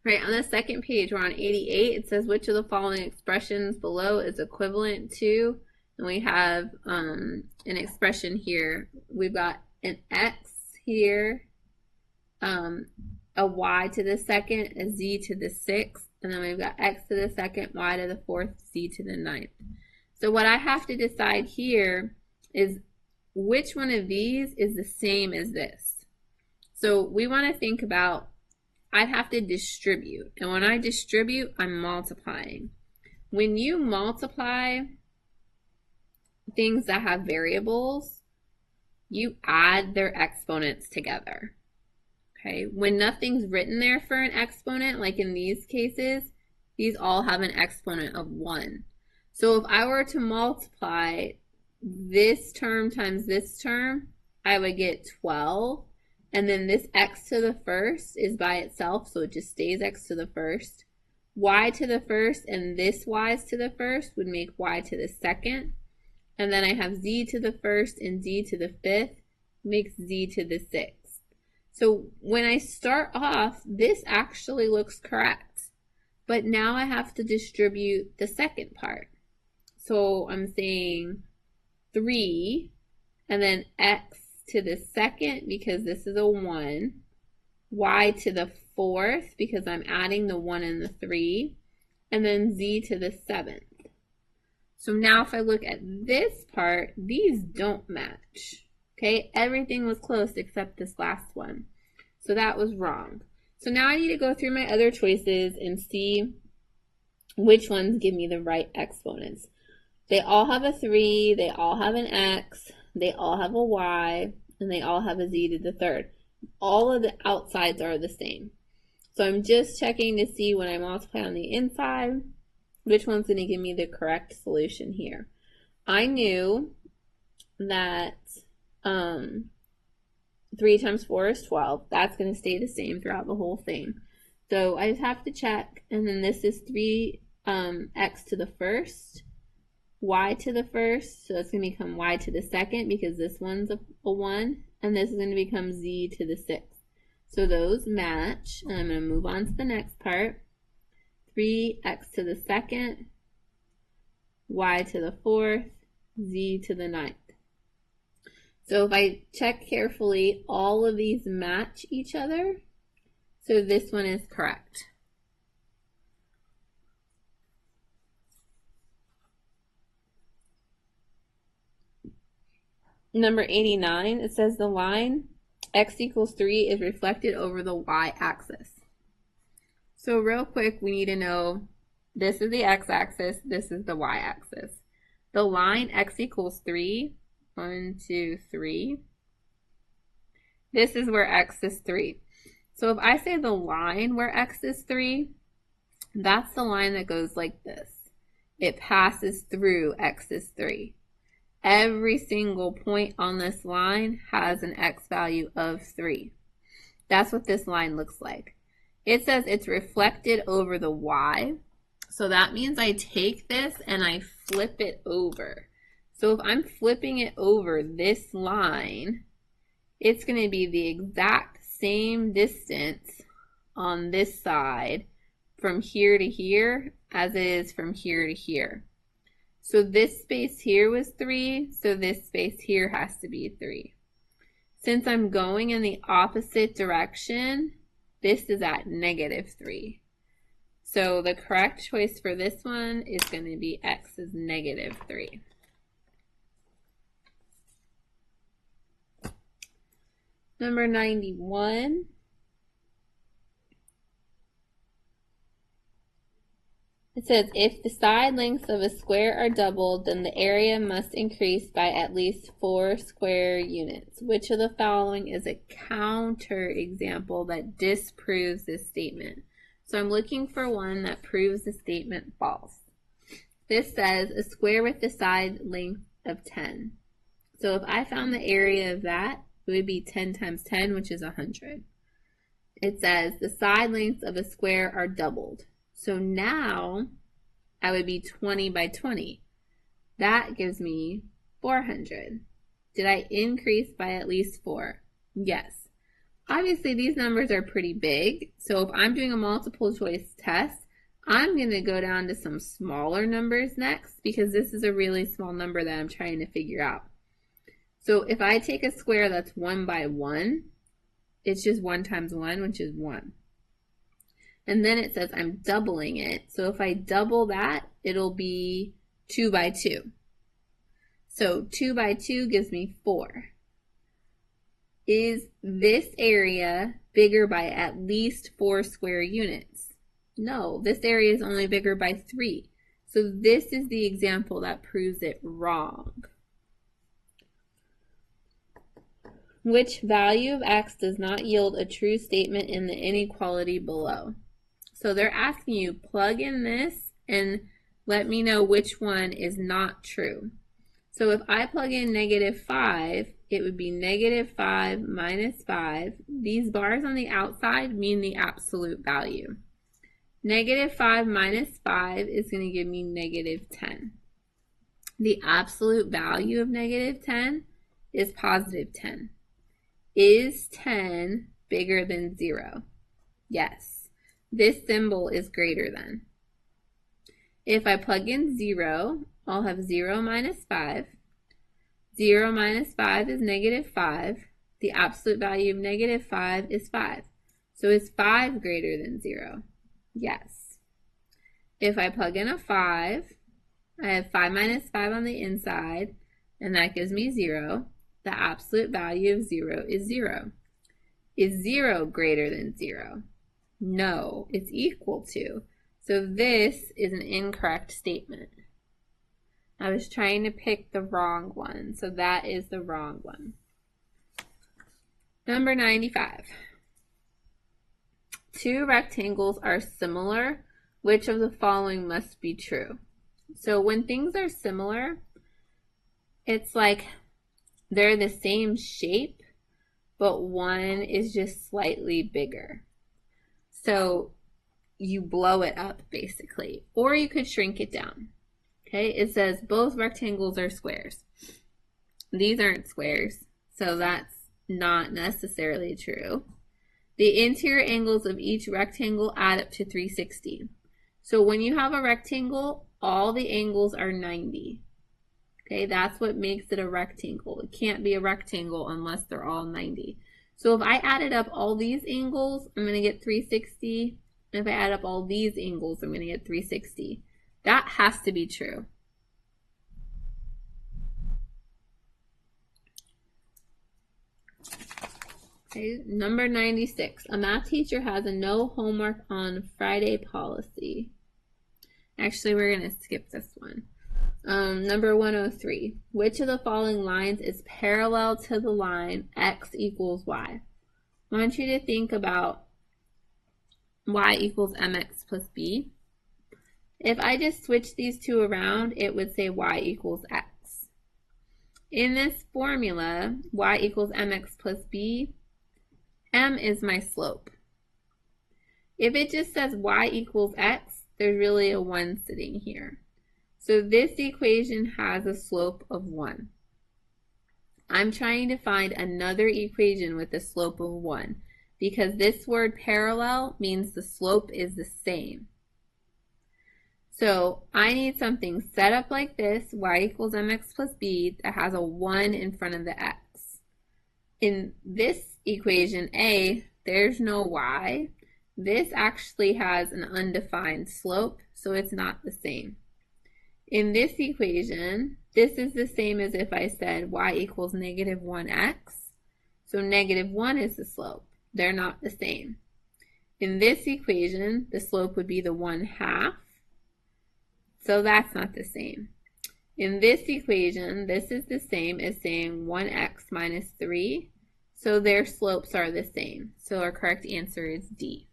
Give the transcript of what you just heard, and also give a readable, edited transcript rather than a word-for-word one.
Right, on the second page, we're on 88. It says, which of the following expressions below is equivalent to, and we have an expression here. We've got an x here, a y to the second, a z to the sixth, and then we've got x to the second, y to the fourth, z to the ninth. So what I have to decide here is which one of these is the same as this. So we want to think about, I'd have to distribute. And when I distribute, I'm multiplying. When you multiply things that have variables, you add their exponents together. Okay, when nothing's written there for an exponent, like in these cases, these all have an exponent of 1. So if I were to multiply this term times this term, I would get 12. And then this x to the first is by itself, so it just stays x to the first. Y to the first and this y's to the first would make y to the second. And then I have z to the first and z to the fifth makes z to the sixth. So when I start off, this actually looks correct. But now I have to distribute the second part. So I'm saying 3 and then x to the second because this is a 1, y to the fourth because I'm adding the 1 and the 3, and then z to the seventh. So now if I look at this part, these don't match. Okay, everything was close except this last one. So that was wrong. So now I need to go through my other choices and see which ones give me the right exponents. They all have a 3, they all have an x, they all have a y, and they all have a z to the third. All of the outsides are the same. So I'm just checking to see when I multiply on the inside, which one's going to give me the correct solution here. I knew that 3 times 4 is 12. That's going to stay the same throughout the whole thing. So I just have to check, and then this is 3 x to the first, y to the first, so that's going to become y to the second because this one's a 1, and this is going to become z to the sixth. So those match, and I'm going to move on to the next part. 3x to the second, y to the fourth, z to the ninth. So if I check carefully, all of these match each other, so this one is correct. Number 89, it says the line x equals 3 is reflected over the y-axis. So real quick, we need to know this is the x-axis, this is the y-axis. The line x equals 3, 1, 2, 3. This is where x is 3. So if I say the line where x is 3, that's the line that goes like this. It passes through x is 3. Every single point on this line has an x value of 3. That's what this line looks like. It says it's reflected over the y. So that means I take this and I flip it over. So if I'm flipping it over this line, it's going to be the exact same distance on this side from here to here as it is from here to here. So this space here was 3, so this space here has to be 3. Since I'm going in the opposite direction, this is at -3. So the correct choice for this one is going to be x is -3. Number 91. It says, if the side lengths of a square are doubled, then the area must increase by at least 4 square units. Which of the following is a counter example that disproves this statement? So I'm looking for one that proves the statement false. This says a square with the side length of 10. So if I found the area of that, it would be 10 times 10, which is 100. It says the side lengths of a square are doubled. So now I would be 20 by 20. That gives me 400. Did I increase by at least 4? Yes. obviously these numbers are pretty big. So if I'm doing a multiple choice test, I'm going to go down to some smaller numbers next because this is a really small number that I'm trying to figure out. So if I take a square that's 1 by 1, it's just 1 times 1, which is 1. And then it says I'm doubling it. So if I double that, it'll be 2 by 2. So 2 by 2 gives me 4. Is this area bigger by at least 4 square units? No, this area is only bigger by 3. So this is the example that proves it wrong. Which value of x does not yield a true statement in the inequality below? So they're asking you, plug in this and let me know which one is not true. So if I plug in -5, it would be -5 minus 5. These bars on the outside mean the absolute value. -5 minus 5 is going to give me -10. The absolute value of -10 is +10. Is 10 bigger than 0? Yes. This symbol is greater than. If I plug in 0, I'll have 0 minus 5. 0 minus 5 is -5. The absolute value of -5 is 5. So is 5 greater than 0? Yes. If I plug in a 5, I have 5 minus 5 on the inside, and that gives me 0. The absolute value of 0 is 0. Is 0 greater than 0? No, it's equal to. So this is an incorrect statement. I was trying to pick the wrong one, so that is the wrong one. Number 95. Two rectangles are similar. Which of the following must be true? So when things are similar, it's like they're the same shape, but one is just slightly bigger. So you blow it up basically, or you could shrink it down. Okay, it says both rectangles are squares. These aren't squares, so that's not necessarily true. The interior angles of each rectangle add up to 360. So when you have a rectangle, all the angles are 90. Okay, that's what makes it a rectangle. It can't be a rectangle unless they're all 90. So if I added up all these angles, I'm going to get 360. And if I add up all these angles, I'm going to get 360. That has to be true. Okay, number 96. A math teacher has a no homework on Friday policy. Actually, we're going to skip this one. Number 103. Which of the following lines is parallel to the line x equals y? I want you to think about y equals mx plus b. If I just switch these two around, it would say y equals x. In this formula, y equals mx plus b, m is my slope. If it just says y equals x, there's really a 1 sitting here. So this equation has a slope of 1. I'm trying to find another equation with a slope of 1 because this word parallel means the slope is the same. So I need something set up like this, y equals mx plus b, that has a 1 in front of the x. In this equation A, there's no y. This actually has an undefined slope, so it's not the same. In this equation, this is the same as if I said y equals -1x. So -1 is the slope. They're not the same. In this equation, the slope would be the 1/2. So that's not the same. In this equation, this is the same as saying 1x minus 3. So their slopes are the same. So our correct answer is D.